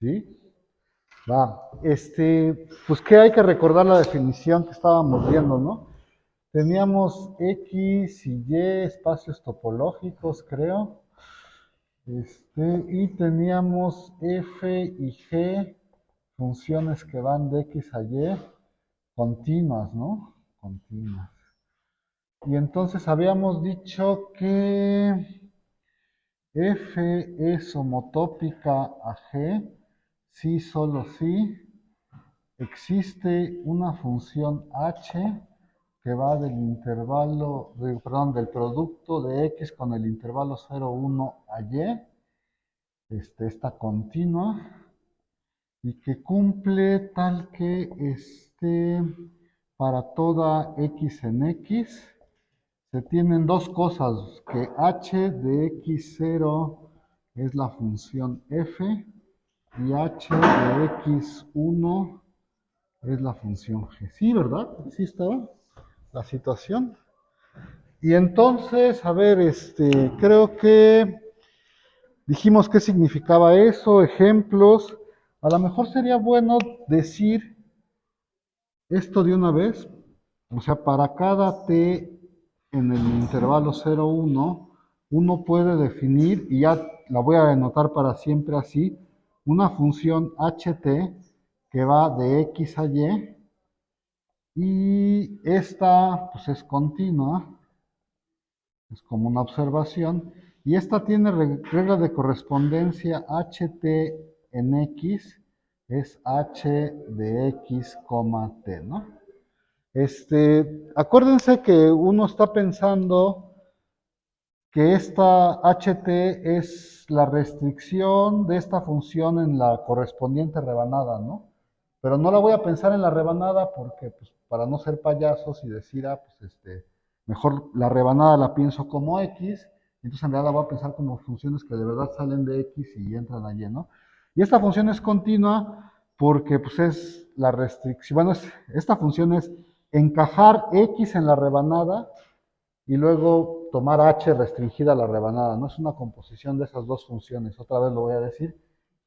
¿Sí? Va. Pues que hay que recordar la definición que estábamos viendo, ¿no? Teníamos X y Y espacios topológicos, creo. Y teníamos F y G funciones que van de X a Y continuas, ¿no? Continuas. Y entonces habíamos dicho que F es homotópica a G si solo si existe una función h que va del intervalo, perdón, del producto de x con el intervalo 0, 1 a y, esta continua, y que cumple tal que para toda x en x, se tienen dos cosas, que h de x0 es la función f y h de x1 es la función g. Sí, ¿verdad? Sí estaba la situación. Y entonces, a ver, creo que dijimos qué significaba eso, ejemplos. A lo mejor sería bueno decir esto de una vez. O sea, para cada t en el intervalo 0, 1, uno puede definir, y ya la voy a anotar para siempre así, una función ht que va de x a y, y esta pues es continua, es como una observación, y esta tiene regla de correspondencia ht en x, es h de x, t, ¿no? Acuérdense que uno está pensando que esta ht es la restricción de esta función en la correspondiente rebanada, ¿no? Pero no la voy a pensar en la rebanada porque, pues, para no ser payasos y decir, pues, mejor la rebanada la pienso como x, entonces en realidad la voy a pensar como funciones que de verdad salen de x y entran allí, ¿no? Y esta función es continua porque, pues, es la restricción, bueno, esta función es encajar x en la rebanada y luego tomar h restringida a la rebanada, ¿no? Es una composición de esas dos funciones, otra vez lo voy a decir.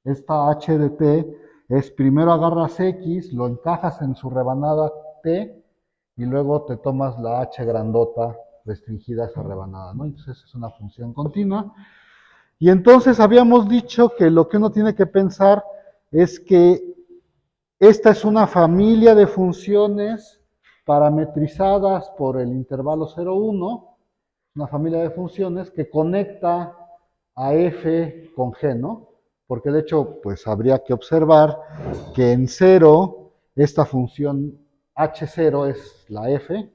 Esta h de t es primero agarras x, lo encajas en su rebanada t y luego te tomas la h grandota restringida a esa rebanada, ¿no? Entonces es una función continua. Y entonces habíamos dicho que lo que uno tiene que pensar es que esta es una familia de funciones parametrizadas por el intervalo 0, 1, una familia de funciones que conecta a f con g, ¿no? Porque de hecho, pues habría que observar que en 0 esta función h0 es la f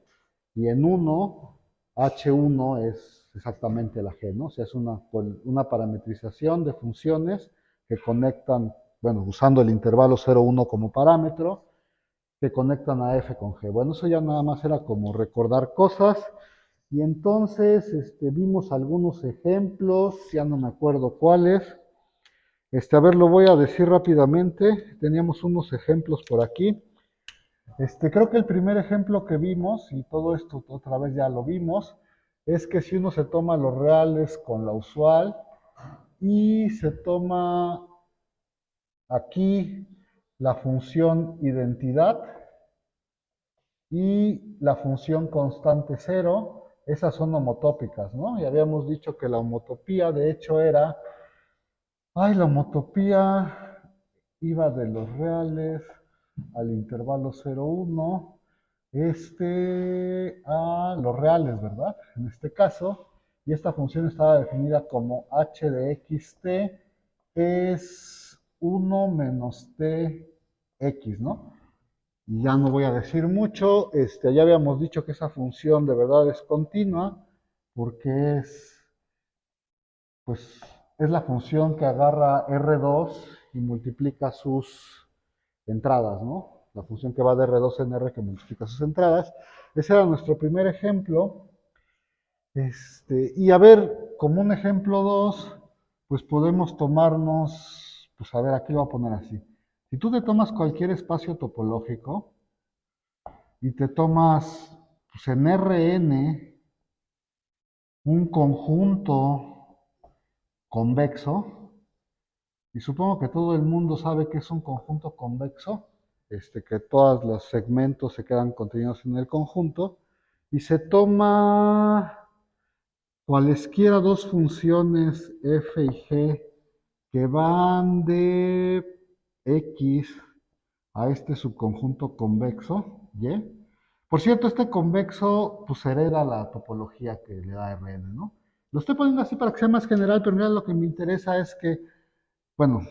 y en 1 h1 es exactamente la g, ¿no? O sea, es una parametrización de funciones que conectan, bueno, usando el intervalo 0, 1 como parámetro, que conectan a f con g. Bueno, eso ya nada más era como recordar cosas. Y entonces vimos algunos ejemplos, ya no me acuerdo cuáles. A ver, lo voy a decir rápidamente. Teníamos unos ejemplos por aquí. Creo que el primer ejemplo que vimos, y todo esto otra vez ya lo vimos, es que si uno se toma los reales con la usual y se toma aquí la función identidad y la función constante cero, esas son homotópicas, ¿no? Y habíamos dicho que la homotopía de hecho era, la homotopía iba de los reales al intervalo 0, 1, a los reales, ¿verdad? En este caso, y esta función estaba definida como h de xt es 1 menos t x, ¿no? Y ya no voy a decir mucho, ya habíamos dicho que esa función de verdad es continua, porque pues, es la función que agarra R2 y multiplica sus entradas, ¿no? La función que va de R2 en R que multiplica sus entradas. Ese era nuestro primer ejemplo. Y a ver, como un ejemplo 2, pues podemos tomarnos, pues a ver, aquí lo voy a poner así. Si tú te tomas cualquier espacio topológico, y te tomas, pues en Rn, un conjunto convexo, Y supongo que todo el mundo sabe que es un conjunto convexo, que todos los segmentos se quedan contenidos en el conjunto, y se toma cualesquiera dos funciones f y g que van de X a este subconjunto convexo, ¿Y? Por cierto, este convexo pues hereda la topología que le da Rn, ¿no? Lo estoy poniendo así para que sea más general, pero en realidad lo que me interesa es que, bueno,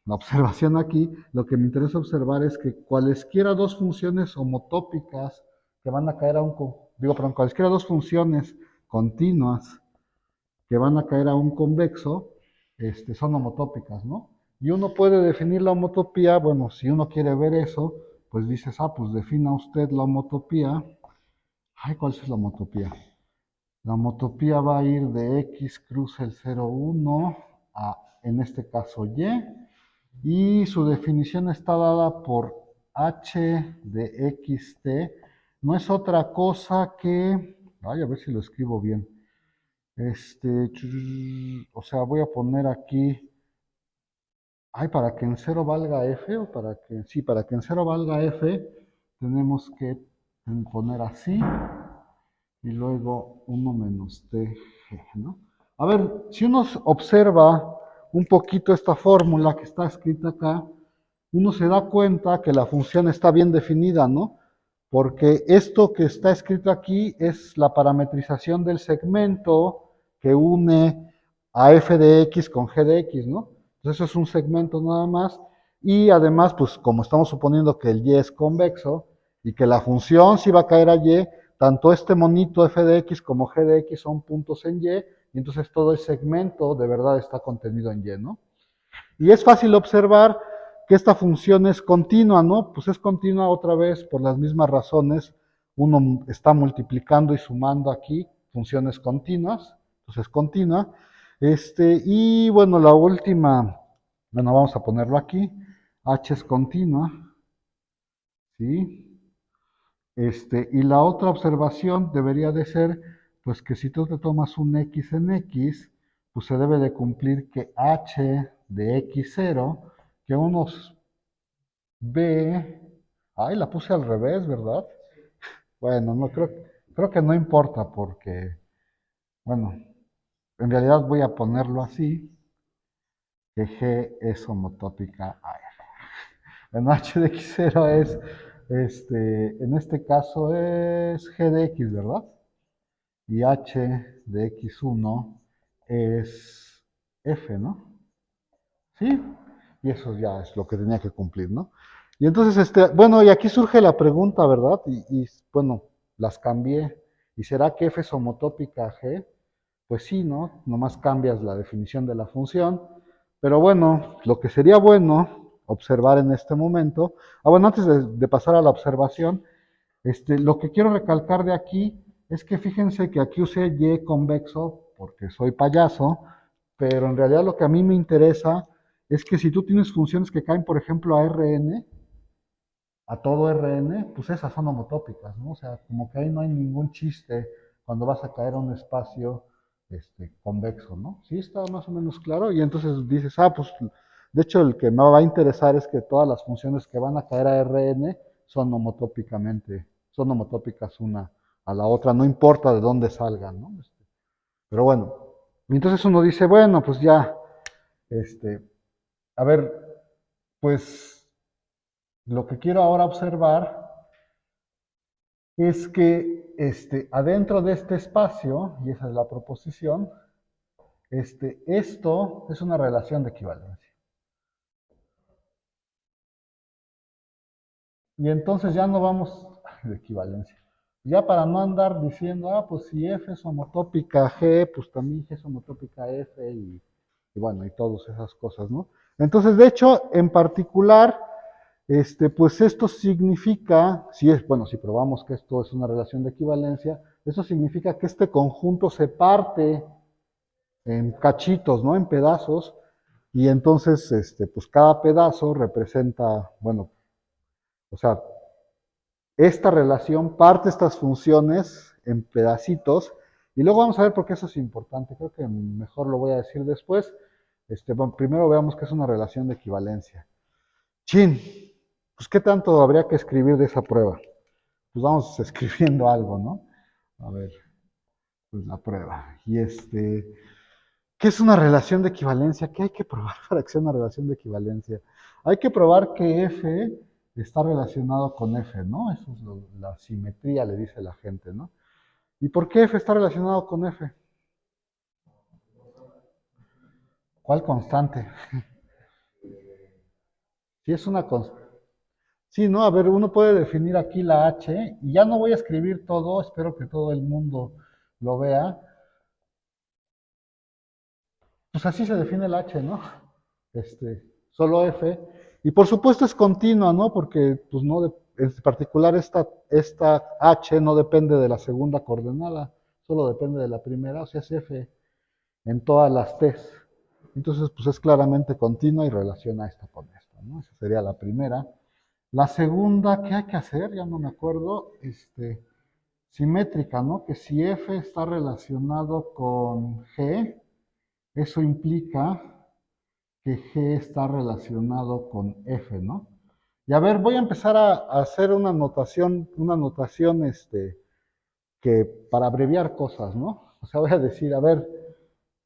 la observación aquí, lo que me interesa observar es que cualesquiera dos funciones homotópicas que van a caer a un, perdón, cualesquiera dos funciones continuas que van a caer a un convexo, son homotópicas, ¿no? Y uno puede definir la homotopía, bueno, si uno quiere ver eso, pues dices, pues defina usted la homotopía. Ay, ¿cuál es la homotopía? La homotopía va a ir de X cruza el 0,1 a, en este caso, y su definición está dada por H de XT. No es otra cosa que, ay, a ver si lo escribo bien. O sea, voy a poner aquí, para que en cero valga f, o para que, sí, para que en cero valga f, tenemos que poner así, y luego 1 menos tg, ¿no? A ver, si uno observa un poquito esta fórmula que está escrita acá, uno se da cuenta que la función está bien definida, ¿no? Porque esto que está escrito aquí es la parametrización del segmento que une a f de x con g de x, ¿no? Entonces eso es un segmento nada más. Y además, pues como estamos suponiendo que el y es convexo y que la función sí va a caer a y, tanto este monito f de x como g de x son puntos en y entonces todo el segmento de verdad está contenido en y, ¿no? Y es fácil observar que esta función es continua, ¿no? Pues es continua otra vez por las mismas razones. Uno está multiplicando y sumando aquí funciones continuas, entonces es continua. Y bueno, la última, bueno, vamos a ponerlo aquí. H es continua, ¿sí? Y la otra observación debería de ser, pues que si tú te tomas un x en x, pues se debe de cumplir que h de x0, que uno ve, ay, la puse al revés, ¿verdad? Bueno, no creo que no importa porque, bueno, en realidad voy a ponerlo así, que g es homotópica a f. Bueno, h de x0 es, en este caso es g de x, ¿verdad? Y h de x1 es f, ¿no? ¿Sí? Y eso ya es lo que tenía que cumplir, ¿no? Y entonces, bueno, y aquí surge la pregunta, ¿verdad? Bueno, las cambié. ¿Y será que f es homotópica a g? Pues sí, ¿no? Nomás cambias la definición de la función. Pero bueno, lo que sería bueno observar en este momento, bueno, antes de pasar a la observación, lo que quiero recalcar de aquí es que fíjense que aquí usé Y convexo porque soy payaso, pero en realidad lo que a mí me interesa es que si tú tienes funciones que caen, por ejemplo, a Rn, a todo Rn, pues esas son homotópicas, ¿no? O sea, como que ahí no hay ningún chiste cuando vas a caer a un espacio convexo, ¿no? Sí, está más o menos claro. Y entonces dices, pues de hecho el que me va a interesar es que todas las funciones que van a caer a Rn son son homotópicas una a la otra, no importa de dónde salgan, ¿no? Pero bueno, y entonces uno dice, bueno, pues ya, a ver, pues lo que quiero ahora observar es que adentro de este espacio, y esa es la proposición, esto es una relación de equivalencia. Y entonces ya no vamos de equivalencia. Ya para no andar diciendo, pues si F es homotópica G, pues también G es homotópica F y bueno, y todas esas cosas, ¿no? Entonces, de hecho, en particular, pues esto significa, bueno, si probamos que esto es una relación de equivalencia, eso significa que este conjunto se parte en cachitos, ¿no? En pedazos, y entonces, pues cada pedazo representa, bueno, o sea, esta relación parte estas funciones en pedacitos, y luego vamos a ver por qué eso es importante, creo que mejor lo voy a decir después, Bueno, primero veamos qué es una relación de equivalencia. Chin, pues qué tanto habría que escribir de esa prueba. Pues vamos escribiendo algo, ¿no? A ver, pues la prueba. ¿Qué es una relación de equivalencia? ¿Qué hay que probar para que sea una relación de equivalencia? Hay que probar que F está relacionado con F, ¿no? Eso es la simetría, le dice la gente, ¿no? ¿Y por qué F está relacionado con F? ¿Cuál constante? Si es una constante. Sí, ¿no? A ver, uno puede definir aquí la H y ya no voy a escribir todo, espero que todo el mundo lo vea. Pues así se define el H, ¿no? Solo F. Y por supuesto es continua, ¿no? Porque, pues no, en particular esta H no depende de la segunda coordenada, solo depende de la primera, o sea, es F en todas las T's. Entonces, pues es claramente continua y relaciona esta con esta, ¿no? Esa sería la primera. La segunda, ¿qué hay que hacer? Ya no me acuerdo. Simétrica, ¿no? Que si F está relacionado con G, eso implica que G está relacionado con F, ¿no? Y a ver, voy a empezar a hacer una notación, que para abreviar cosas, ¿no? O sea, voy a decir, a ver,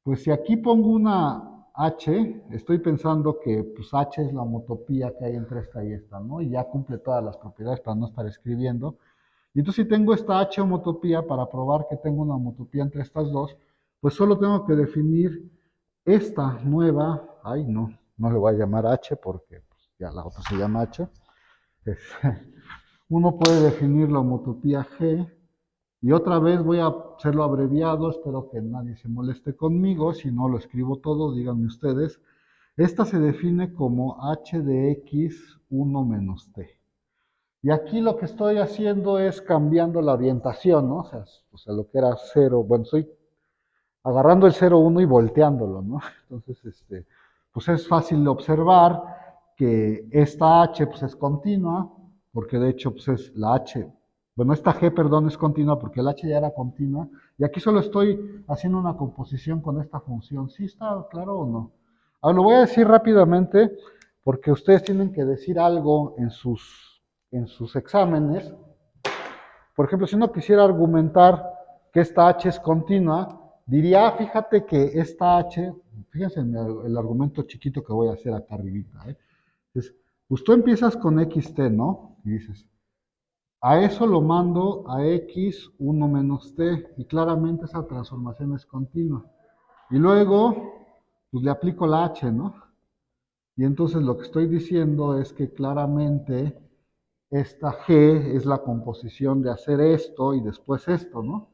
pues si aquí pongo una H, estoy pensando que pues H es la homotopía que hay entre esta y esta, ¿no? Y ya cumple todas las propiedades para no estar escribiendo. Y entonces si tengo esta H homotopía, para probar que tengo una homotopía entre estas dos, pues solo tengo que definir esta nueva, ay no le voy a llamar H porque pues, ya la otra se llama H. Es- Uno puede definir la homotopía G y otra vez voy a hacerlo abreviado, espero que nadie se moleste conmigo, si no lo escribo todo, díganme ustedes. Esta se define como H de X 1 menos T. Y aquí lo que estoy haciendo es cambiando la orientación, ¿no? O sea, lo que era cero, bueno, estoy agarrando el 0,1 y volteándolo, ¿no? Entonces, pues es fácil de observar que esta H pues es continua, porque de hecho pues es la H, bueno, esta G, perdón, es continua porque la H ya era continua, y aquí solo estoy haciendo una composición con esta función. ¿Sí está claro o no? Ahora lo voy a decir rápidamente porque ustedes tienen que decir algo en sus exámenes. Por ejemplo, si uno quisiera argumentar que esta H es continua, diría, fíjate que esta H, fíjense en el argumento chiquito que voy a hacer acá arribita, ¿eh? Es, pues tú empiezas con xt, ¿no? Y dices, a eso lo mando a x 1 menos t, y claramente esa transformación es continua. Y luego, pues le aplico la h, ¿no? Y entonces lo que estoy diciendo es que claramente esta G es la composición de hacer esto y después esto, ¿no?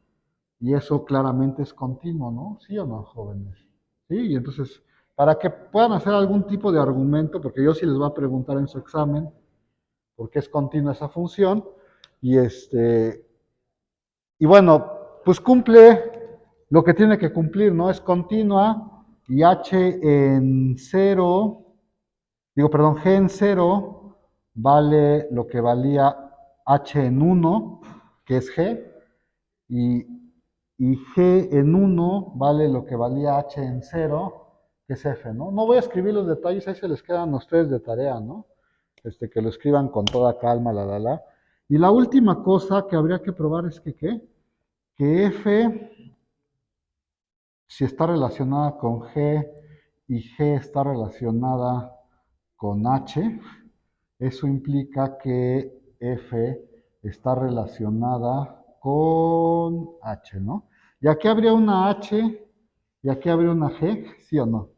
Y eso claramente es continuo, ¿no? ¿Sí o no, jóvenes? Sí, y entonces, para que puedan hacer algún tipo de argumento, porque yo sí les voy a preguntar en su examen por qué es continua esa función, y y bueno, pues cumple lo que tiene que cumplir, ¿no? Es continua y h en cero, digo, perdón, g en cero vale lo que valía h en 1, que es g, y, y g en 1 vale lo que valía h en cero, que es f, ¿no? No voy a escribir los detalles, ahí se les quedan a ustedes de tarea, ¿no? Que lo escriban con toda calma, la. Y la última cosa que habría que probar es que, ¿qué? Que f, si está relacionada con g y g está relacionada con h, eso implica que f está relacionada con h, ¿no? Y aquí habría una h y aquí habría una g, ¿sí o no?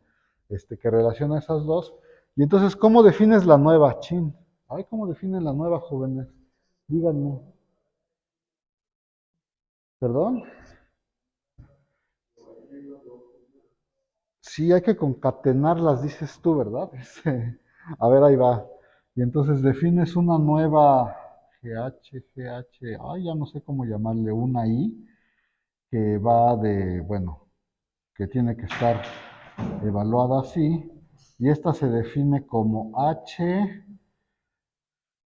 Que relaciona esas dos. Y entonces, ¿cómo defines la nueva? Chin. Ay, ¿cómo definen la nueva, jóvenes? Díganme. ¿Perdón? Sí, hay que concatenarlas, dices tú, ¿verdad? A ver, ahí va. Y entonces defines una nueva GH, ay, ya no sé cómo llamarle, una I, que va bueno, que tiene que estar evaluada así. Y esta se define como H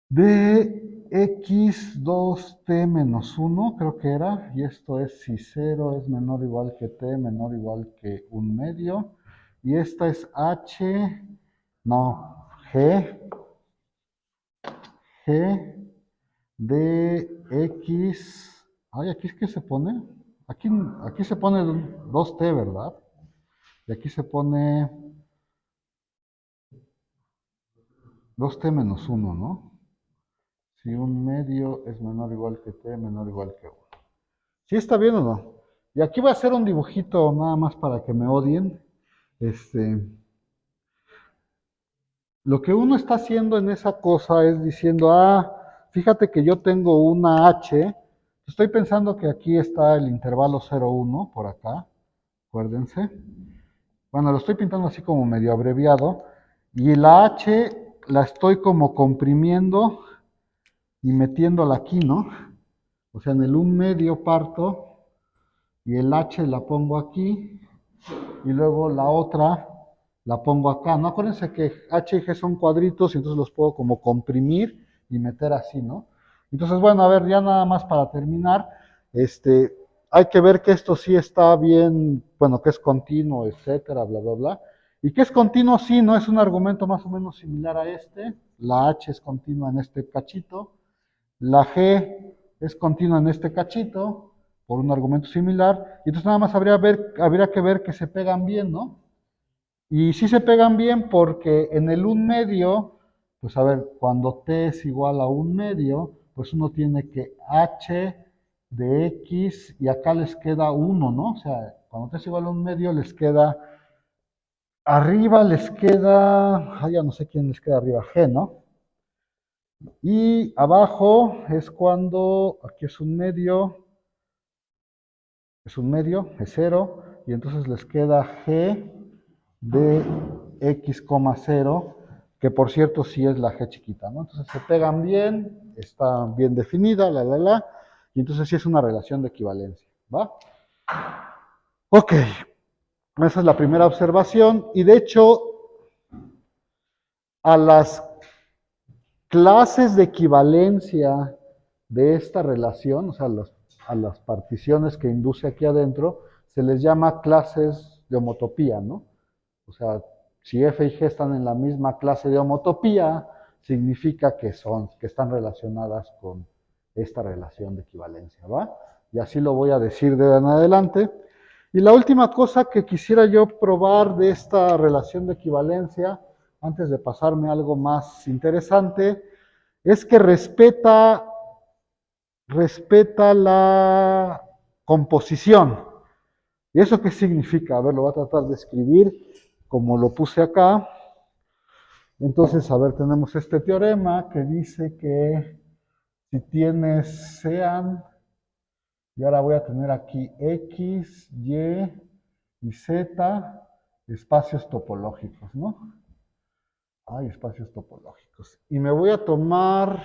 de x2t menos 1, creo que era, y esto es si 0 es menor o igual que t, menor o igual que un medio, y esta es H, no, G de X. Ay, aquí es que se pone. Aquí se pone 2T, ¿verdad? Y aquí se pone 2T menos 1, ¿no? Si un medio es menor o igual que T, menor o igual que 1. ¿Sí está bien o no? Y aquí voy a hacer un dibujito nada más para que me odien. Este, lo que uno está haciendo en esa cosa es diciendo, fíjate que yo tengo una H. Estoy pensando que aquí está el intervalo 0,1 por acá, acuérdense. Bueno, lo estoy pintando así como medio abreviado. Y la H la estoy como comprimiendo y metiéndola aquí, ¿no? O sea, en el 1/2 parto y el H la pongo aquí y luego la otra la pongo acá, ¿no? Acuérdense que H y G son cuadritos y entonces los puedo como comprimir y meter así, ¿no? Entonces, bueno, a ver, ya nada más para terminar, hay que ver que esto sí está bien, bueno, que es continuo, etcétera, bla, bla, bla. Y que es continuo, sí, ¿no? Es un argumento más o menos similar a este. La H es continua en este cachito. La G es continua en este cachito, por un argumento similar. Y entonces nada más habría que ver que se pegan bien, ¿no? Y sí se pegan bien porque en el 1/2, pues a ver, cuando t es igual a 1/2, pues uno tiene que h de x y acá les queda 1, ¿no? O sea, cuando t es igual a 1/2 les queda, arriba les queda, ya no sé quién les queda arriba, g, ¿no? Y abajo es cuando, aquí es un medio, es 0, y entonces les queda g de x, 0, que por cierto sí es la g chiquita, ¿no? Entonces se pegan bien, está bien definida, y entonces sí es una relación de equivalencia, ¿va? Ok, esa es la primera observación, y de hecho, a las clases de equivalencia de esta relación, o sea, a las particiones que induce aquí adentro, se les llama clases de homotopía, ¿no? O sea, si F y G están en la misma clase de homotopía, significa que están relacionadas con esta relación de equivalencia, ¿va? Y así lo voy a decir de en adelante. Y la última cosa que quisiera yo probar de esta relación de equivalencia, antes de pasarme a algo más interesante, es que respeta la composición. ¿Y eso qué significa? A ver, lo voy a tratar de escribir como lo puse acá. Entonces, a ver, tenemos este teorema que dice que si tienes sean, y ahora voy a tener aquí X, Y Z, espacios topológicos, ¿no? Hay espacios topológicos. Y me voy a tomar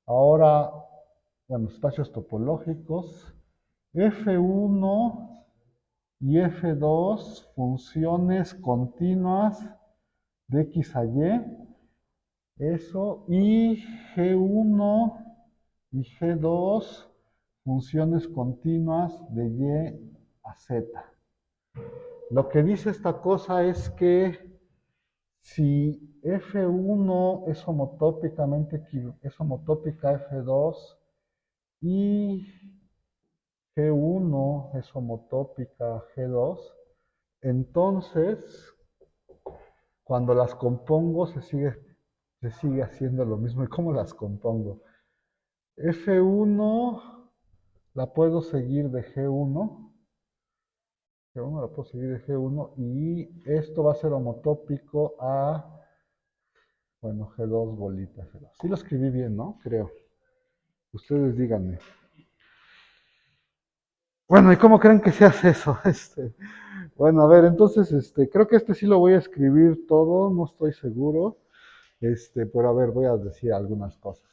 ahora, bueno, espacios topológicos, F1 y F2, funciones continuas de X a Y, eso, y G1 y G2, funciones continuas de Y a Z. Lo que dice esta cosa es que si F1 es homotópica a F2 y G1 es homotópica a G2, entonces cuando las compongo se sigue haciendo lo mismo. ¿Y cómo las compongo? F1 la puedo seguir de G1. G1 la puedo seguir de G1 y esto va a ser homotópico a, bueno, G2 bolitas. Sí lo escribí bien, ¿no? Creo. Ustedes díganme. Bueno, ¿y cómo creen que se hace eso? Bueno, a ver, entonces, creo que sí lo voy a escribir todo, no estoy seguro. Pero a ver, voy a decir algunas cosas.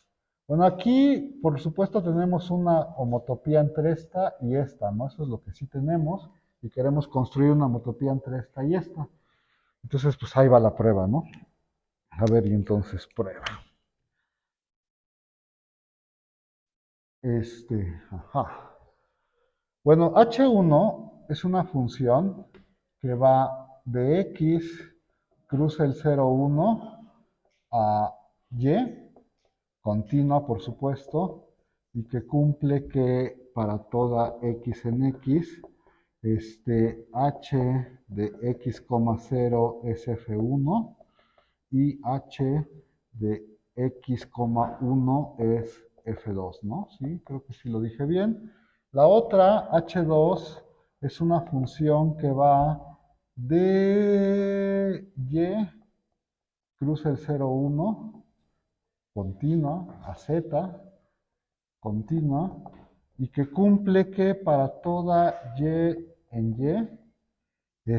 Bueno, aquí, por supuesto, tenemos una homotopía entre esta y esta, ¿no? Eso es lo que sí tenemos, y queremos construir una homotopía entre esta y esta. Entonces, pues ahí va la prueba, ¿no? A ver, y entonces prueba. Ajá. Bueno, H1 es una función que va de X cruza el 0,1 a Y, continua por supuesto, y que cumple que para toda X en X, H de X, 0 es F1 y H de X, 1 es F2, ¿no? Sí, creo que sí lo dije bien. La otra, H2, es una función que va de Y, cruza el 0,1, continua, a Z, continua, y que cumple que para toda Y en Y,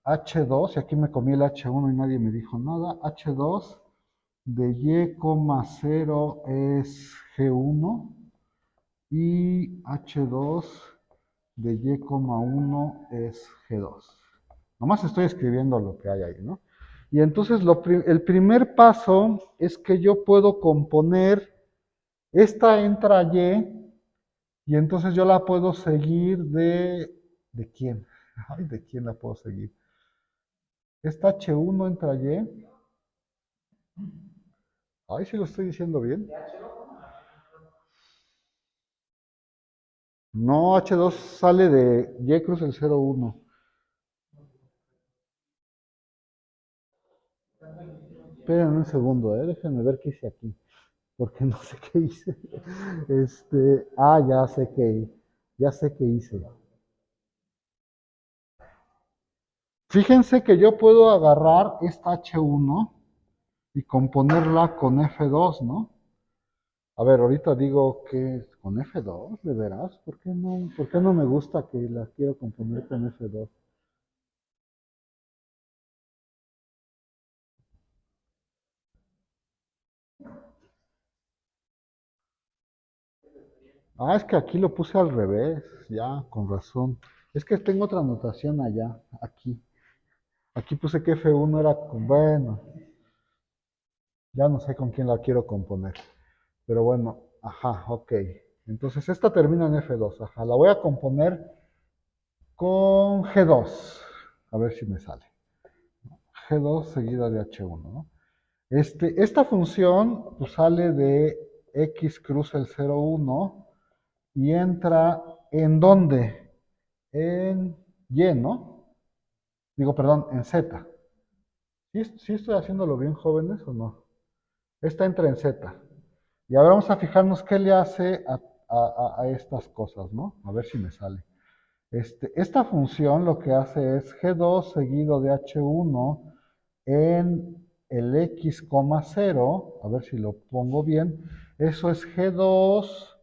H2, y aquí me comí el H1 y nadie me dijo nada, H2 de Y, 0 es G1 y H2 de Y, 1 es G2. Nomás estoy escribiendo lo que hay ahí, ¿no? Y entonces el primer paso es que yo puedo componer, esta entra y entonces yo la puedo seguir ¿de quién? Ay, ¿de quién la puedo seguir? Esta H1 entra Y. Ay, sí lo estoy diciendo bien. No, H2 sale de Y cruz el 0,1. Esperen un segundo, déjenme ver qué hice aquí, porque no sé qué hice. Ya sé qué hice. Fíjense que yo puedo agarrar esta H1 y componerla con F2, ¿no? A ver, ahorita digo que con F2, ¿de veras? Por qué no me gusta que la quiero componer con F2? Ah, es que aquí lo puse al revés, ya, con razón. Es que tengo otra anotación allá, aquí. Aquí puse que F1 era bueno, ya no sé con quién la quiero componer. Pero bueno, ajá, ok. Entonces esta termina en F2, ajá. La voy a componer con G2. A ver si me sale. G2 seguida de H1, ¿no? Esta función pues, sale de X cruza el 0,1 y entra ¿en dónde? En Y, ¿no? Digo, perdón, en Z. ¿Sí estoy haciéndolo bien, jóvenes, o no? Esta entra en Z. Y ahora vamos a fijarnos qué le hace a estas cosas, ¿no? A ver si me sale. Esta función lo que hace es G2 seguido de H1 en el X, 0, a ver si lo pongo bien, eso es G2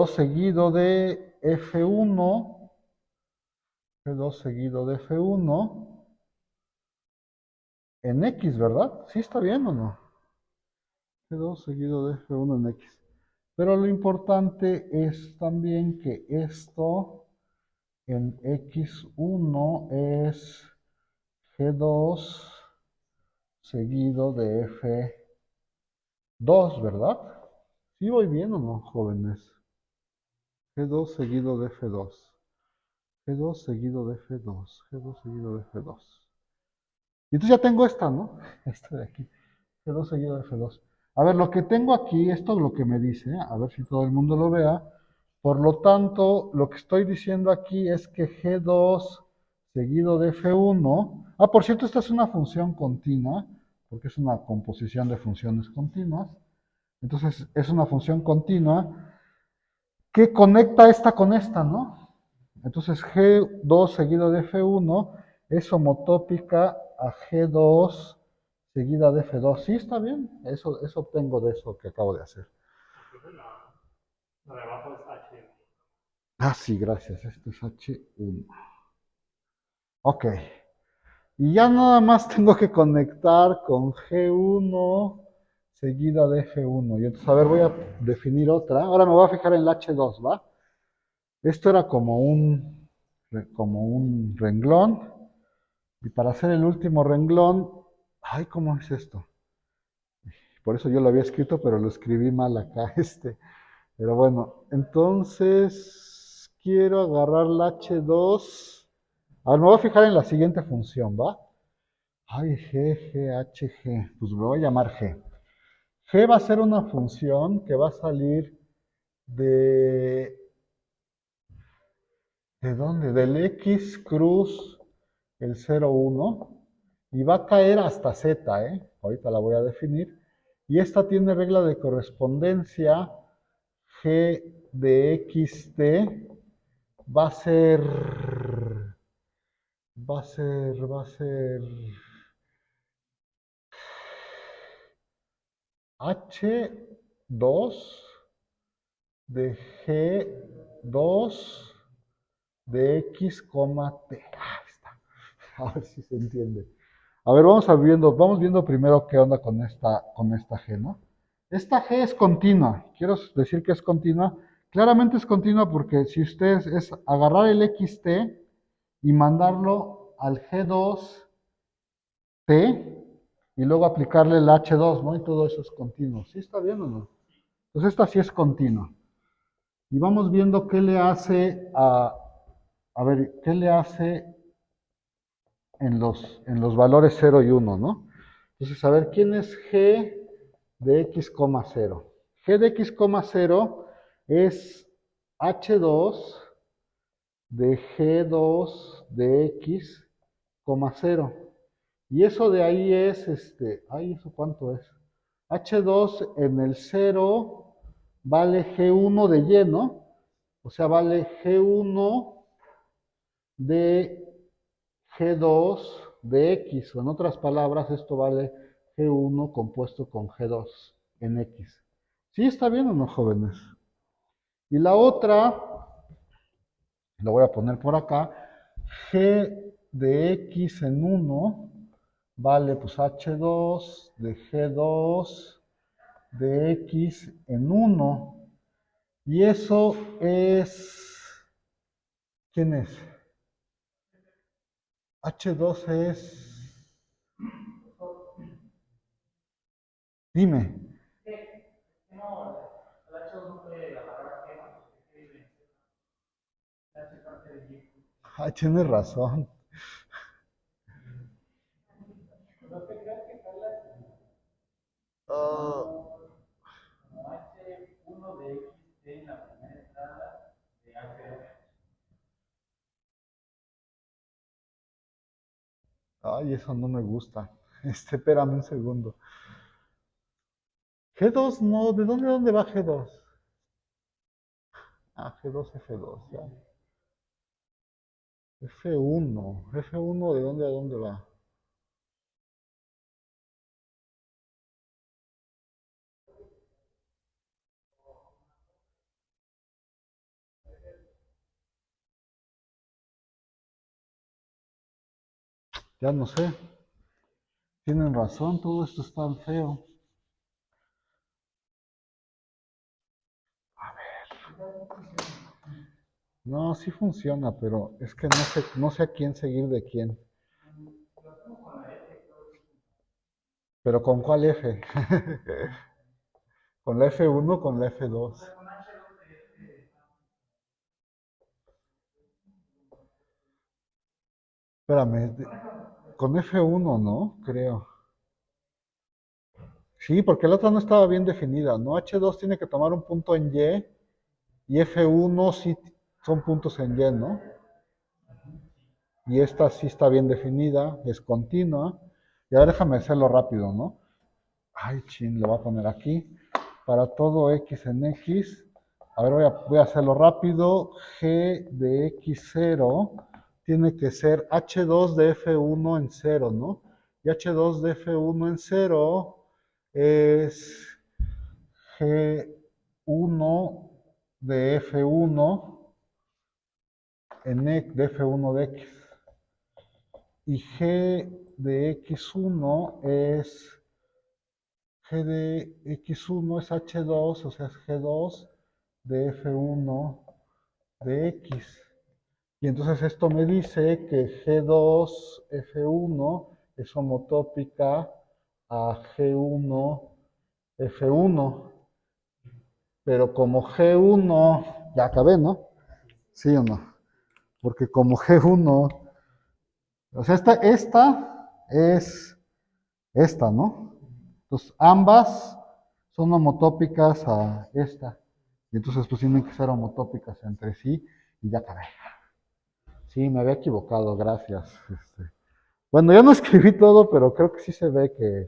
seguido de F1, G2 seguido de F1 en X, ¿verdad? ¿Sí está bien o no? G2 seguido de F1 en X. Pero lo importante es también que esto en X1 es G2 seguido de F2, ¿verdad? ¿Sí voy bien o no, jóvenes? G2 seguido de F2. G2 seguido de F2. G2 seguido de F2. Y entonces ya tengo esta, ¿no? Esta de aquí. G2 seguido de F2. A ver, lo que tengo aquí, esto es lo que me dice, a ver si todo el mundo lo vea. Por lo tanto, lo que estoy diciendo aquí es que G2 seguido de F1. Ah, por cierto, esta es una función continua, porque es una composición de funciones continuas. Entonces, es una función continua que conecta esta con esta, ¿no? Entonces, G2 seguido de F1 es homotópica a G2 seguida de F2. Sí, está bien. Eso obtengo de eso que acabo de hacer. La de abajo es H. Ah, sí, gracias. Esto es H1. Ok. Y ya nada más tengo que conectar con G1 seguida de F1. Y entonces, a ver, voy a definir otra. Ahora me voy a fijar en la H2, ¿va? Esto era como un renglón. Y para hacer el último renglón, ay, ¿cómo es esto? Por eso yo lo había escrito, pero lo escribí mal acá, Pero bueno, entonces quiero agarrar la H2. A ver, me voy a fijar en la siguiente función, ¿va? Ay, H, G. Pues me voy a llamar G. G va a ser una función que va a salir de... ¿De dónde? Del X cruz el 0, 1 y va a caer hasta Z, ¿eh? Ahorita la voy a definir. Y esta tiene regla de correspondencia. G de XT va a ser... H2 de G2 de X, T. Ahí está. A ver si se entiende. A ver, vamos viendo primero qué onda con esta G, ¿no? Esta G es continua. Quiero decir que es continua. Claramente es continua porque si ustedes es agarrar el XT y mandarlo al G2T y luego aplicarle el H2, ¿no? Y todo eso es continuo. ¿Sí está bien o no? Pues esta sí es continua. Y vamos viendo qué le hace a ver, qué le hace en los valores 0 y 1, ¿no? Entonces, a ver, ¿quién es G de X, 0? G de X, 0 es H2 de G2 de X, 0. Y eso de ahí es, ay, ¿eso cuánto es? H2 en el 0 vale G1 de Y, ¿no? O sea, vale G1 de G2 de X, o en otras palabras, esto vale G1 compuesto con G2 en X. ¿Sí está bien o no, jóvenes? Y la otra, lo voy a poner por acá, G de X en 1 vale pues H2 de G2 de X en 1. Y eso es, ¿quién es? H2 es, dime. Ah, tienes razón. Ah, ay, eso no me gusta. Espérame un segundo. G2 no, ¿de dónde va G2? Ah, G2, F2, ya. F1, ¿de dónde a dónde va? Ya no sé. Tienen razón, todo esto es tan feo. No, sí funciona, pero es que no sé a quién seguir de quién. Pero ¿con cuál F? ¿Con la F1 o con la F2? Espérame, con F1, ¿no? Creo. Sí, porque la otra no estaba bien definida, ¿no? H2 tiene que tomar un punto en y F1 sí son puntos en Y, ¿no? Y esta sí está bien definida, es continua. Y ahora déjame hacerlo rápido, ¿no? Ay, chin, lo voy a poner aquí. Para todo X en X. A ver, voy a hacerlo rápido. G de X0 tiene que ser H2 de F1 en 0, ¿no? Y H2 de F1 en 0 es G1 de F1 en de F1 de X. Y G de X1 es G de X1 es H2, o sea, es G2 de F1 de X. Y entonces esto me dice que G2 F1 es homotópica a G1 F1. Pero como G1, ya acabé, ¿no? ¿Sí o no? Porque como G1, o sea, esta es esta, ¿no? Entonces, ambas son homotópicas a esta. Y entonces, pues tienen que ser homotópicas entre sí y ya acabé. Sí, me había equivocado, gracias. Bueno, ya no escribí todo, pero creo que sí se ve que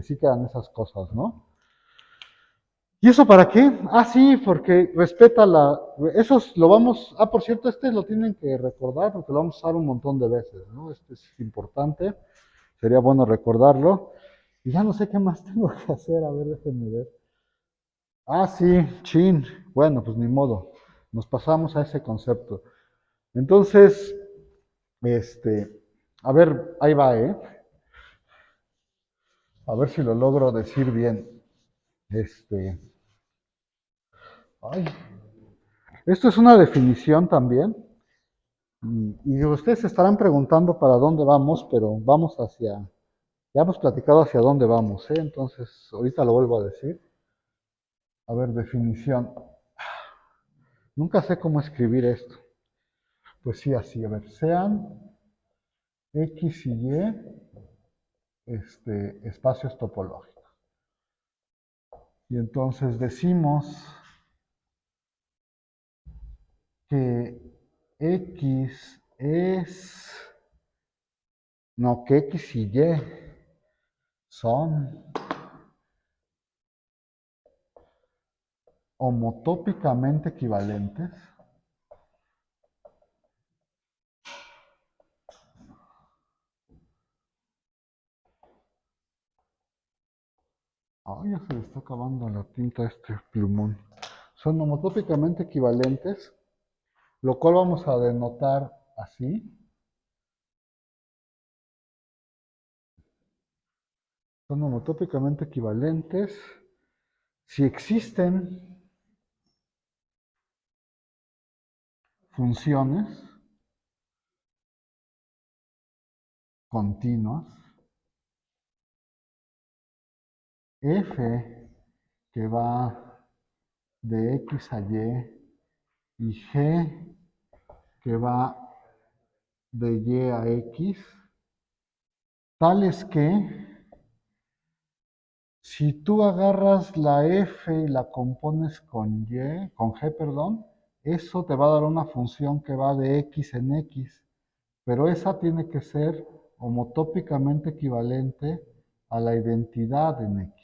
sí quedan esas cosas, ¿no? ¿Y eso para qué? Ah, sí, porque respeta la... Eso lo vamos... Ah, por cierto, este lo tienen que recordar porque lo vamos a usar un montón de veces, ¿no? Este es importante, sería bueno recordarlo. Y ya no sé qué más tengo que hacer, a ver, déjenme ver. Ah, sí, chin. Bueno, pues ni modo. Nos pasamos a ese concepto. Entonces, este, a ver, ahí va, ¿eh? A ver si lo logro decir bien. Este, ay, esto es una definición también. Y ustedes se estarán preguntando para dónde vamos, pero vamos hacia, ya hemos platicado hacia dónde vamos, ¿eh? Entonces, ahorita lo vuelvo a decir. A ver, definición. Nunca sé cómo escribir esto. Pues sí, así, a ver, sean X y Y espacios topológicos. Y entonces decimos que X es, no, que X y Y son homotópicamente equivalentes. Ay, ya se le está acabando la tinta a este plumón. Son homotópicamente equivalentes, lo cual vamos a denotar así. Son homotópicamente equivalentes si existen funciones continuas f que va de x a y g que va de y a x, tales que si tú agarras la f y la compones con g, perdón, eso te va a dar una función que va de x en x, pero esa tiene que ser homotópicamente equivalente a la identidad en x.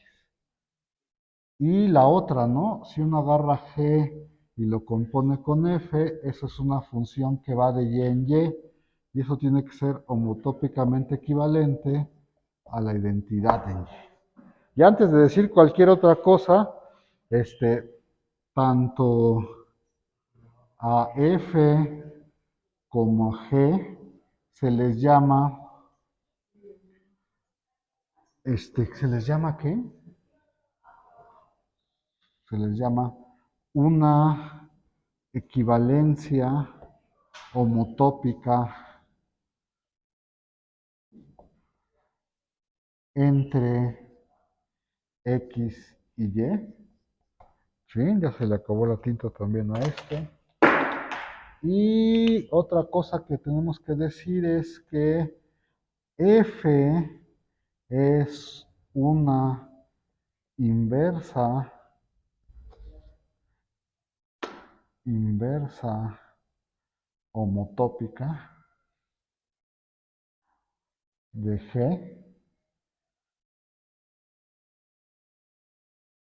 Y la otra, ¿no? Si uno agarra g y lo compone con f, eso es una función que va de y en y eso tiene que ser homotópicamente equivalente a la identidad en y. Y antes de decir cualquier otra cosa, tanto a f como a g se les llama, ¿se les llama qué? Se les llama una equivalencia homotópica entre X y Y. Sí, ya se le acabó la tinta también a este. Y otra cosa que tenemos que decir es que F es una inversa homotópica de G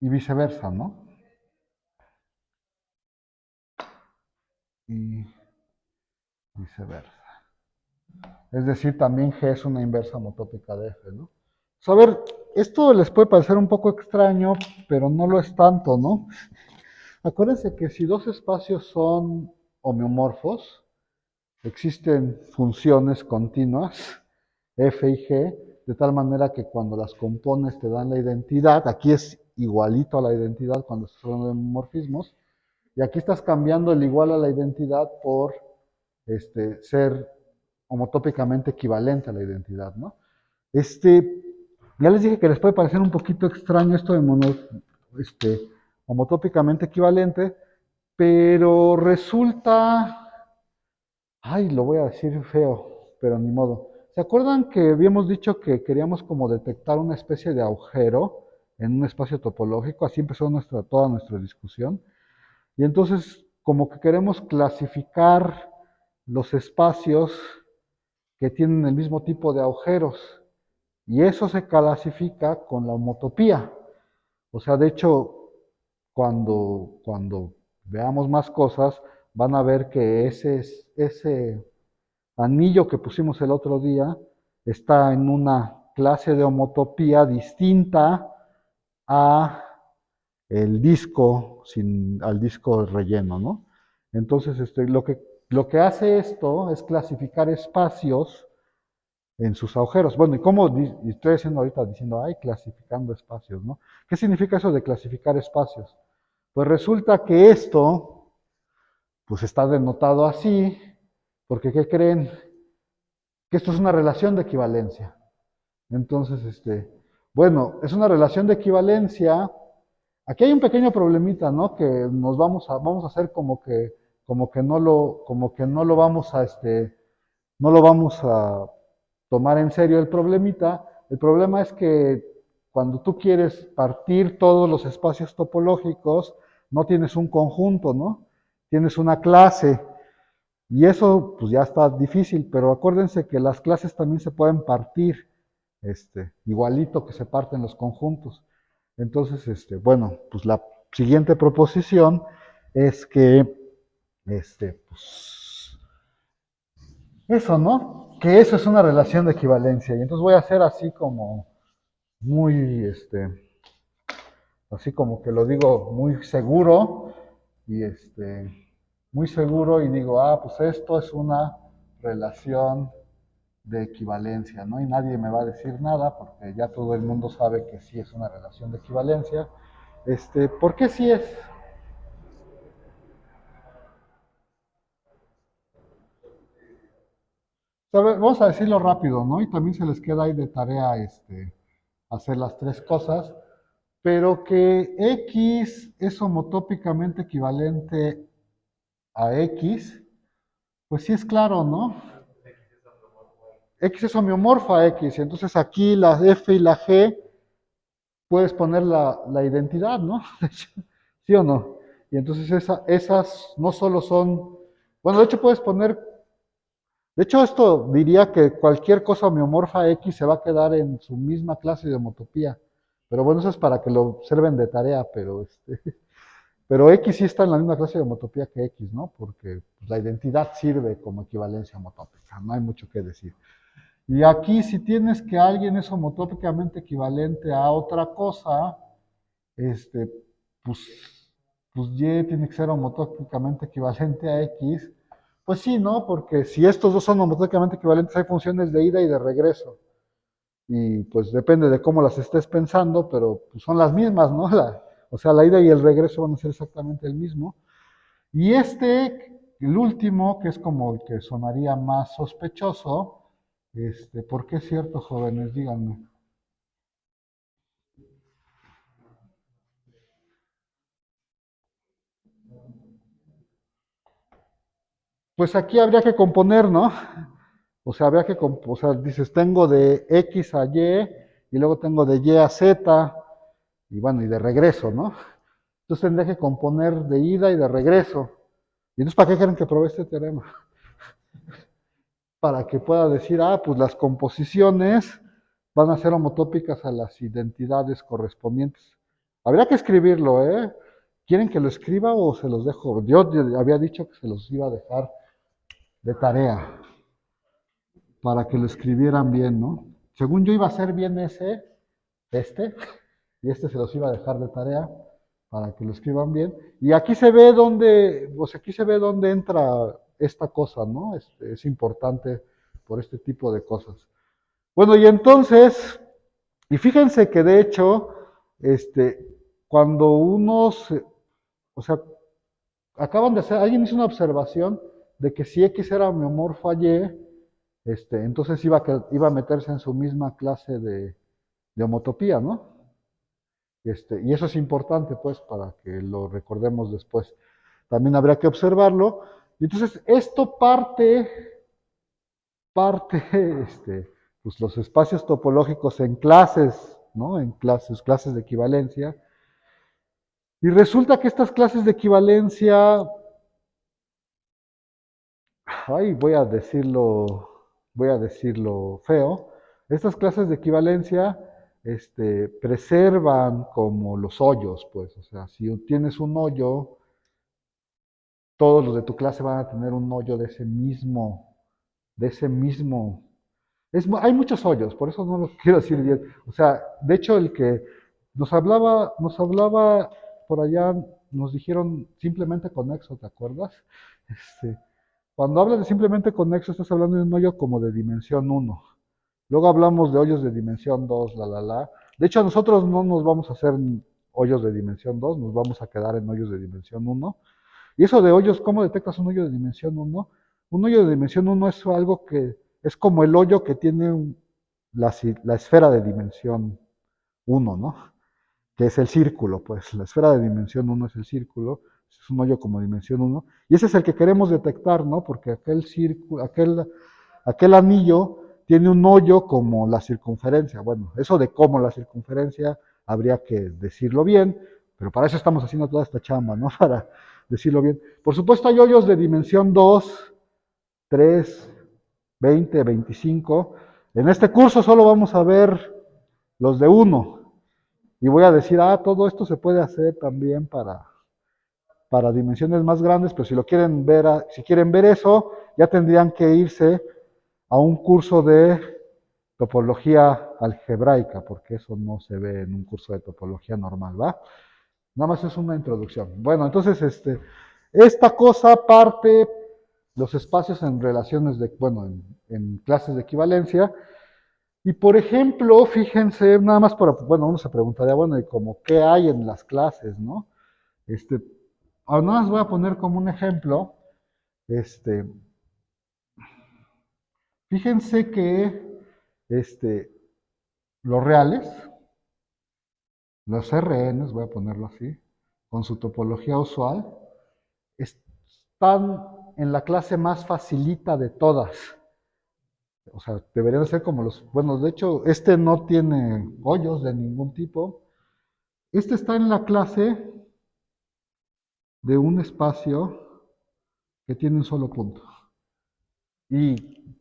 y viceversa, ¿no? Y viceversa. Es decir, también G es una inversa homotópica de F, ¿no? Pues a ver, esto les puede parecer un poco extraño, pero no lo es tanto, ¿no? Acuérdense que si dos espacios son homeomorfos, existen funciones continuas, f y g, de tal manera que cuando las compones te dan la identidad, aquí es igualito a la identidad cuando son homomorfismos, y aquí estás cambiando el igual a la identidad por ser homotópicamente equivalente a la identidad, ¿no? Ya les dije que les puede parecer un poquito extraño esto de homotópicamente equivalente, pero resulta Ay, lo voy a decir feo, pero ni modo. ¿Se acuerdan que habíamos dicho que queríamos como detectar una especie de agujero en un espacio topológico? Así empezó toda nuestra discusión. Y entonces, como que queremos clasificar los espacios que tienen el mismo tipo de agujeros. Y eso se clasifica con la homotopía. O sea, de hecho, cuando veamos más cosas, van a ver que ese anillo que pusimos el otro día está en una clase de homotopía distinta a el disco, al disco relleno, ¿no? Entonces, lo que hace esto es clasificar espacios en sus agujeros. Bueno, y estoy haciendo ahorita diciendo, ay, clasificando espacios, ¿no? ¿Qué significa eso de clasificar espacios? Pues resulta que esto, pues está denotado así, porque ¿qué creen? Que esto es una relación de equivalencia. Entonces, bueno, es una relación de equivalencia. Aquí hay un pequeño problemita, ¿no? Que vamos a hacer como que no lo vamos a, no lo vamos a tomar en serio el problemita. El problema es que cuando tú quieres partir todos los espacios topológicos, no tienes un conjunto, ¿no? Tienes una clase. Y eso, pues ya está difícil, pero acuérdense que las clases también se pueden partir, igualito que se parten los conjuntos. Entonces, bueno, pues la siguiente proposición es que, pues, eso, ¿no? Que eso es una relación de equivalencia. Y entonces voy a hacer así como muy, así como que lo digo muy seguro y muy seguro y digo, ah, pues esto es una relación de equivalencia, ¿no? Y nadie me va a decir nada porque ya todo el mundo sabe que sí es una relación de equivalencia. ¿Por qué sí es? Vamos a decirlo rápido, ¿no? Y también se les queda ahí de tarea, hacer las tres cosas, pero que X es homotópicamente equivalente a X, pues sí es claro, ¿no? X es homeomorfa a X, entonces aquí la F y la G puedes poner la identidad, ¿no? ¿Sí o no? Y entonces esas no solo son, bueno, de hecho puedes poner, de hecho esto diría que cualquier cosa homeomorfa X se va a quedar en su misma clase de homotopía. Pero bueno, eso es para que lo observen de tarea, pero pero X sí está en la misma clase de homotopía que X, ¿no? Porque pues, la identidad sirve como equivalencia homotópica, no hay mucho que decir. Y aquí si tienes que alguien es homotópicamente equivalente a otra cosa, este, pues, pues Y tiene que ser homotópicamente equivalente a X. Pues sí, ¿no? Porque si estos dos son homotópicamente equivalentes, hay funciones de ida y de regreso. Y pues depende de cómo las estés pensando, pero pues, son las mismas, ¿no? O sea, la ida y el regreso van a ser exactamente el mismo. Y el último, que es como el que sonaría más sospechoso, ¿por qué es cierto, jóvenes? Díganme. Pues aquí habría que componer, ¿no? O sea, o sea, dices, tengo de X a y luego tengo de Y a Z, y bueno, y de regreso, ¿no? Entonces tendría que componer de ida y de regreso. ¿Y entonces para qué quieren que pruebe este teorema? Para que pueda decir, ah, pues las composiciones van a ser homotópicas a las identidades correspondientes. Habría que escribirlo, ¿eh? ¿Quieren que lo escriba o se los dejo? Yo había dicho que se los iba a dejar de tarea para que lo escribieran bien, ¿no? Según yo iba a ser bien este, y se los iba a dejar de tarea para que lo escriban bien. Y aquí se ve dónde, pues aquí se ve dónde entra esta cosa, ¿no? Es importante por este tipo de cosas. Bueno, y entonces, y fíjense que de hecho, este, cuando o sea, acaban de hacer, alguien hizo una observación de que si X era homeomorfo a Y, entonces iba a meterse en su misma clase de homotopía, ¿no? Y eso es importante, pues, para que lo recordemos después. También habría que observarlo. Y entonces esto parte pues los espacios topológicos en clases, ¿no? En clases de equivalencia. Y resulta que estas clases de equivalencia, ay, voy a decirlo feo, estas clases de equivalencia, preservan como los hoyos, pues, o sea, si tienes un hoyo, todos los de tu clase van a tener un hoyo de ese mismo. Hay muchos hoyos, por eso no lo quiero decir bien. O sea, de hecho, el que nos hablaba por allá, nos dijeron simplemente conexo, ¿te acuerdas? Este, Cuando hablas de simplemente conexo, estás hablando de un hoyo como de dimensión uno. Luego hablamos de hoyos de dimensión 2, la. De hecho, nosotros no nos vamos a hacer hoyos de dimensión 2, nos vamos a quedar en hoyos de dimensión uno. Y eso de hoyos, ¿cómo detectas un hoyo de dimensión uno? Un hoyo de dimensión uno es algo que es como el hoyo que tiene la esfera de dimensión uno, ¿no? Que es el círculo, pues la esfera de dimensión uno es el círculo, es un hoyo como dimensión uno, y ese es el que queremos detectar, ¿no? Porque aquel círculo, aquel anillo tiene un hoyo como la circunferencia. Bueno, eso de cómo la circunferencia habría que decirlo bien, pero para eso estamos haciendo toda esta chamba, ¿no? Para decirlo bien. Por supuesto hay hoyos de dimensión 2, 3, 20, 25. En este curso solo vamos a ver los de 1. Y voy a decir, todo esto se puede hacer también para dimensiones más grandes, pero si lo quieren ver, si quieren ver eso, ya tendrían que irse a un curso de topología algebraica, porque eso no se ve en un curso de topología normal, ¿va? Nada más es una introducción. Bueno, entonces, esta cosa parte los espacios en relaciones bueno, en clases de equivalencia. Y por ejemplo, fíjense, nada más bueno, uno se preguntaría, bueno, ¿y como qué hay en las clases, no? Este, Ahora nada más voy a poner como un ejemplo, este, fíjense que, los reales, los RNs, voy a ponerlo así, con su topología usual, están en la clase más facilita de todas. O sea, deberían ser como bueno, de hecho, no tiene hoyos de ningún tipo. Este está en la clase de un espacio que tiene un solo punto. Y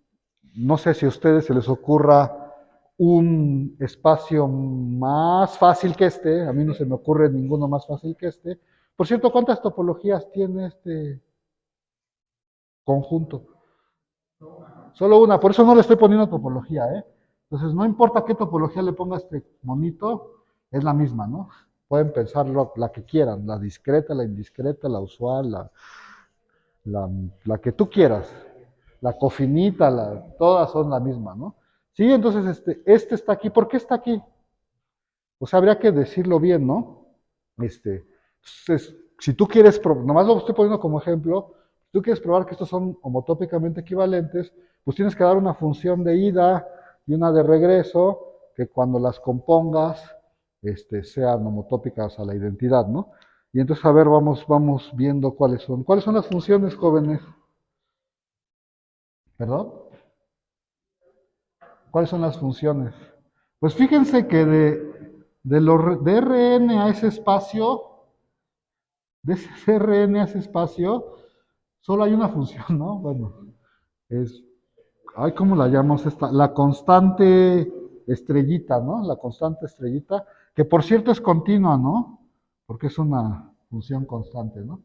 no sé si a ustedes se les ocurra un espacio más fácil que a mí no se me ocurre ninguno más fácil que este. Por cierto, ¿cuántas topologías tiene este conjunto? Solo una, por eso no le estoy poniendo topología, ¿eh? Entonces, no importa qué topología le ponga a este monito, es la misma, ¿no? Pueden pensarlo la que quieran, la discreta, la indiscreta, la usual, la, la que tú quieras, la cofinita, todas son la misma, ¿no? Sí, entonces este está aquí. ¿Por qué está aquí? O sea, habría que decirlo bien, ¿no? Si tú quieres, nomás lo estoy poniendo como ejemplo, si tú quieres probar que estos son homotópicamente equivalentes, pues tienes que dar una función de ida y una de regreso, que cuando las compongas, sean homotópicas a la identidad, ¿no? Y entonces, a ver, vamos viendo cuáles son. ¿Cuáles son las funciones, jóvenes? ¿Perdón? ¿Cuáles son las funciones? Pues fíjense que de Rn a ese espacio, de ese Rn a ese espacio, solo hay una función, ¿no? Bueno, es, ay, ¿cómo la llamamos esta? La constante estrellita, ¿no? La constante estrellita, que por cierto es continua, ¿no? Porque es una función constante, ¿no?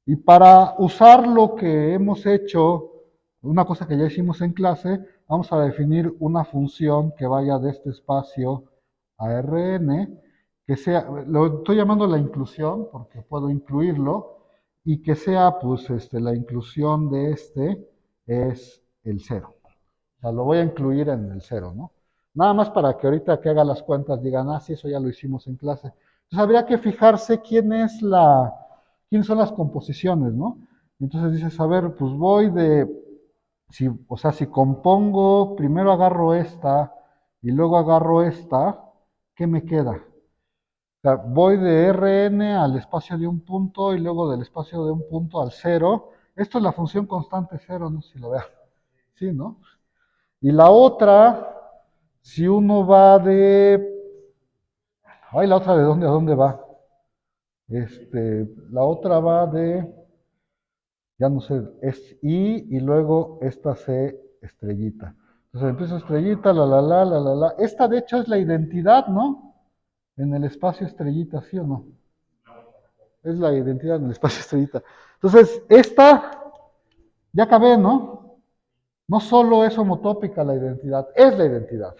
Y para usar lo que hemos hecho, una cosa que ya hicimos en clase, vamos a definir una función que vaya de este espacio a Rn, que sea, lo estoy llamando la inclusión porque puedo incluirlo, y que sea, pues, la inclusión de es el cero. O sea, lo voy a incluir en el cero, ¿no? Nada más para que ahorita que haga las cuentas digan, sí, eso ya lo hicimos en clase. Entonces habría que fijarse quiénes son las composiciones, ¿no? Entonces dices, a ver, pues o sea, si compongo, primero agarro esta y luego agarro esta, ¿qué me queda? O sea, voy de Rn al espacio de un punto y luego del espacio de un punto al cero, Esto es la función constante cero, no sé si lo vean. Sí, ¿no? Y la otra, si uno va de... Ay, la otra de dónde a dónde va. La otra va de, ya no sé, es I y luego esta C estrellita. Entonces empieza estrellita, la. Esta de hecho es la identidad, ¿no? En el espacio estrellita, ¿sí o no? Es la identidad en el espacio estrellita. Entonces, esta, ya acabé, ¿no? No solo es homotópica la identidad, es la identidad.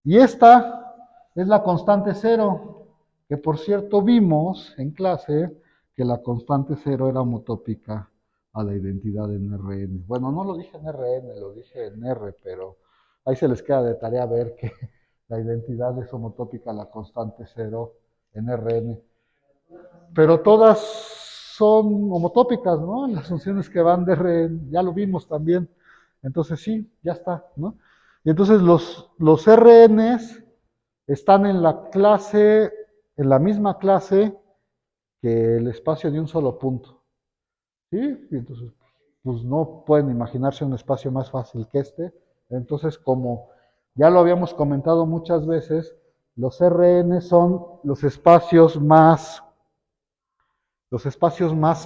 Y esta es la constante cero, que por cierto vimos en clase que la constante cero era homotópica a la identidad en Rn. Bueno, no lo dije en Rn, lo dije en R, pero ahí se les queda de tarea ver que la identidad es homotópica a la constante cero en Rn. Pero todas son homotópicas, ¿no? Las funciones que van de Rn, ya lo vimos también. Entonces sí, ya está, ¿no? Y entonces los Rns están en la clase, en la misma clase que el espacio de un solo punto. ¿Sí? Y entonces, pues no pueden imaginarse un espacio más fácil que este. Entonces, como ya lo habíamos comentado muchas veces, los RN son los espacios más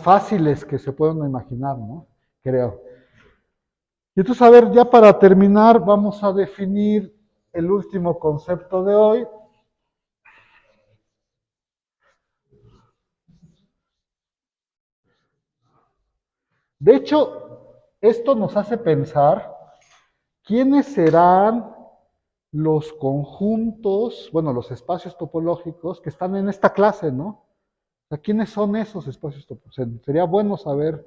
fáciles que se pueden imaginar, ¿no? Creo. Y entonces, a ver, ya para terminar, vamos a definir el último concepto de hoy. De hecho, esto nos hace pensar quiénes serán los conjuntos, bueno, los espacios topológicos que están en esta clase, ¿no? O sea, ¿quiénes son esos espacios topológicos? Sería bueno saber,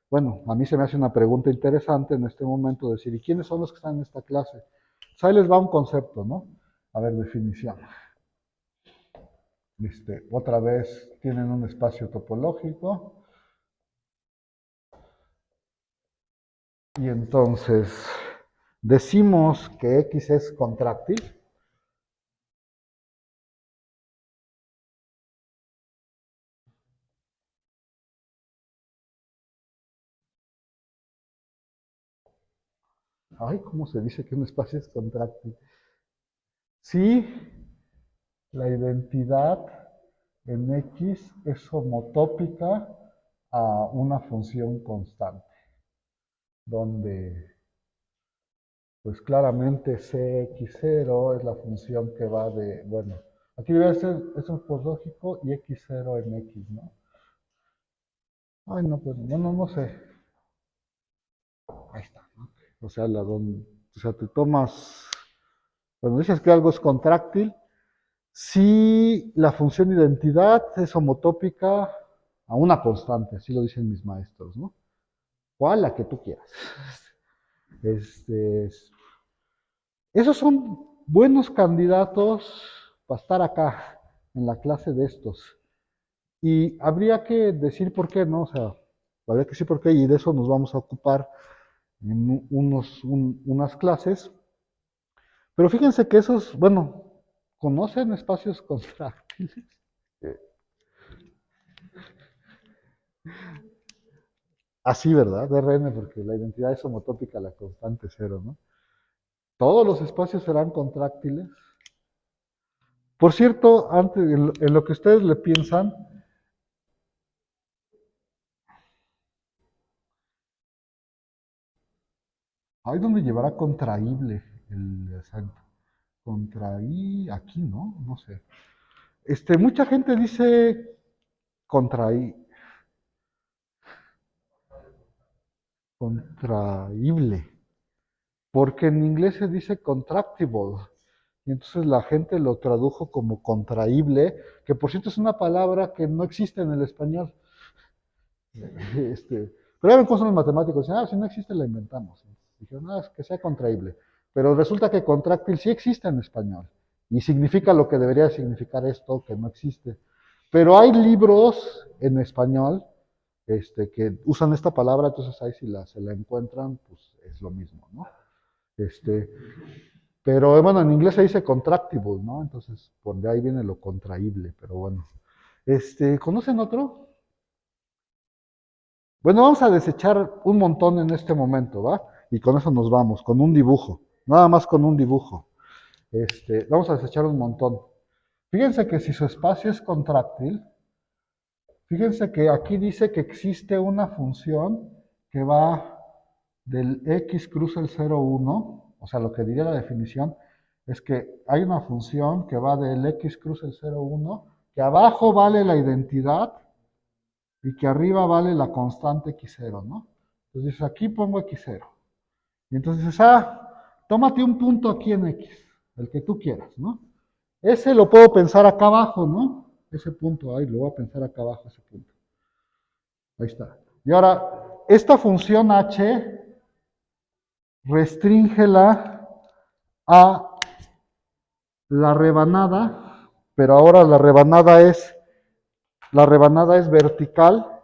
bueno, a mí se me hace una pregunta interesante en este momento decir, ¿y quiénes son los que están en esta clase? Pues ahí les va un concepto, ¿no? A ver, definición. Otra vez tienen un espacio topológico y entonces decimos que X es contráctil. Ay, ¿cómo se dice que un espacio es contráctil? Sí, la identidad en X es homotópica a una función constante, donde pues claramente Cx0 es la función que va de, bueno, aquí debe ser, es un lógico y x0 en X, ¿no? Ay, no, pues, bueno, no sé. Ahí está, ¿no? O sea, o sea, te tomas, cuando dices que algo es contráctil, si la función identidad es homotópica a una constante, así lo dicen mis maestros, ¿no? O a la que tú quieras. Este, esos son buenos candidatos para estar acá en la clase de estos. Y habría que decir por qué, ¿no? O sea, habría que decir por qué y de eso nos vamos a ocupar en unas clases. Pero fíjense que esos, bueno, ¿conocen espacios contráctiles? Así, ¿verdad? De Rn, porque la identidad es homotópica a la constante cero, ¿no? Todos los espacios serán contráctiles. Por cierto, antes, en lo que ustedes le piensan, ¿ahí dónde llevará contraíble el acento? Contraí, aquí, ¿no? No sé. Mucha gente dice contraí, contraíble, porque en inglés se dice contractible. Y entonces la gente lo tradujo como contraíble, que por cierto es una palabra que no existe en el español. Pero ya ven cómo son los matemáticos, dicen, si no existe la inventamos. Dijeron, no, es que sea contraíble. Pero resulta que contráctil sí existe en español y significa lo que debería significar esto, que no existe. Pero hay libros en español que usan esta palabra, entonces ahí si se la encuentran, pues es lo mismo, ¿no? Este, pero bueno, en inglés se dice contractible, ¿no? Entonces, por de ahí viene lo contraíble, pero bueno. ¿Conocen otro? Bueno, vamos a desechar un montón en este momento, ¿va? Y con eso nos vamos, con un dibujo. Nada más con un dibujo. Vamos a desechar un montón. Fíjense que si su espacio es contráctil, fíjense que aquí dice que existe una función que va del x cruza el 0,1, o sea, lo que diría la definición es que hay una función que va del x cruza el 0,1, que abajo vale la identidad y que arriba vale la constante x0, ¿no? Entonces dices, aquí pongo x0. Y entonces dices, tómate un punto aquí en x, el que tú quieras, ¿no? Ese lo puedo pensar acá abajo, ¿no? Ese punto ahí, lo voy a pensar acá abajo, ese punto. Ahí está. Y ahora, esta función h, restríngela a la rebanada, pero ahora la rebanada es vertical,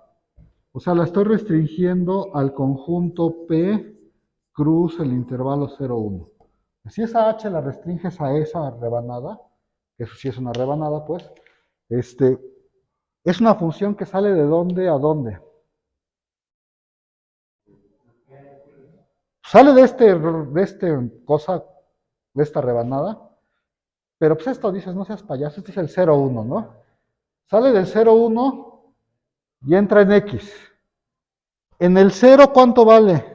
o sea, la estoy restringiendo al conjunto P cruz el intervalo 0,1. Si esa h la restringes a esa rebanada, que eso sí es una rebanada, pues, es una función que sale de dónde a dónde. Sale de esta rebanada, pero pues esto dices, no seas payaso, este es el 0,1, ¿no? Sale del 0,1 y entra en X. En el 0, ¿cuánto vale?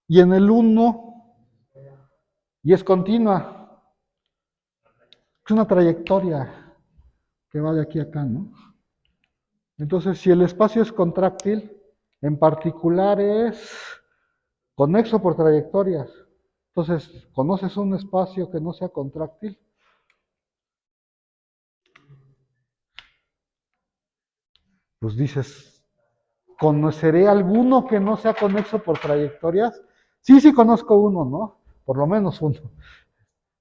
Y en el 1, y es continua. Es una trayectoria que va de aquí a acá, ¿no? Entonces, si el espacio es contráctil, en particular es conexo por trayectorias. Entonces, ¿conoces un espacio que no sea contráctil? Pues dices, ¿conoceré alguno que no sea conexo por trayectorias? Sí, sí conozco uno, ¿no? Por lo menos uno.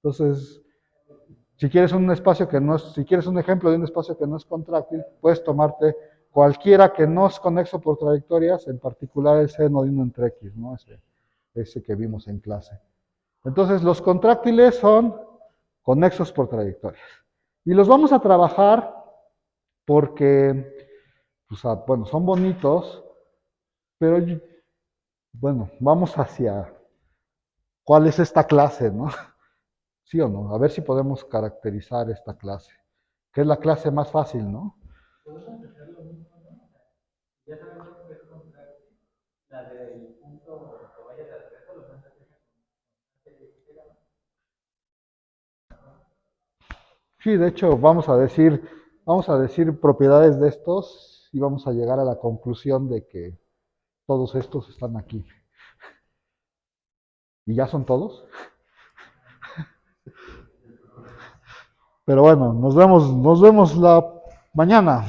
Entonces, si quieres un espacio que no es, si quieres un ejemplo de un espacio que no es contráctil, puedes tomarte cualquiera que no es conexo por trayectorias, en particular el seno de 1 entre x, ¿no? Ese que vimos en clase. Entonces, los contráctiles son conexos por trayectorias. Y los vamos a trabajar porque, pues, bueno, son bonitos, pero, bueno, vamos hacia cuál es esta clase, ¿no? ¿Sí o no? A ver si podemos caracterizar esta clase, que es la clase más fácil, ¿no? Sí, de hecho, vamos a decir propiedades de estos y vamos a llegar a la conclusión de que todos estos están aquí. ¿Y ya son todos? Pero bueno, nos vemos la mañana.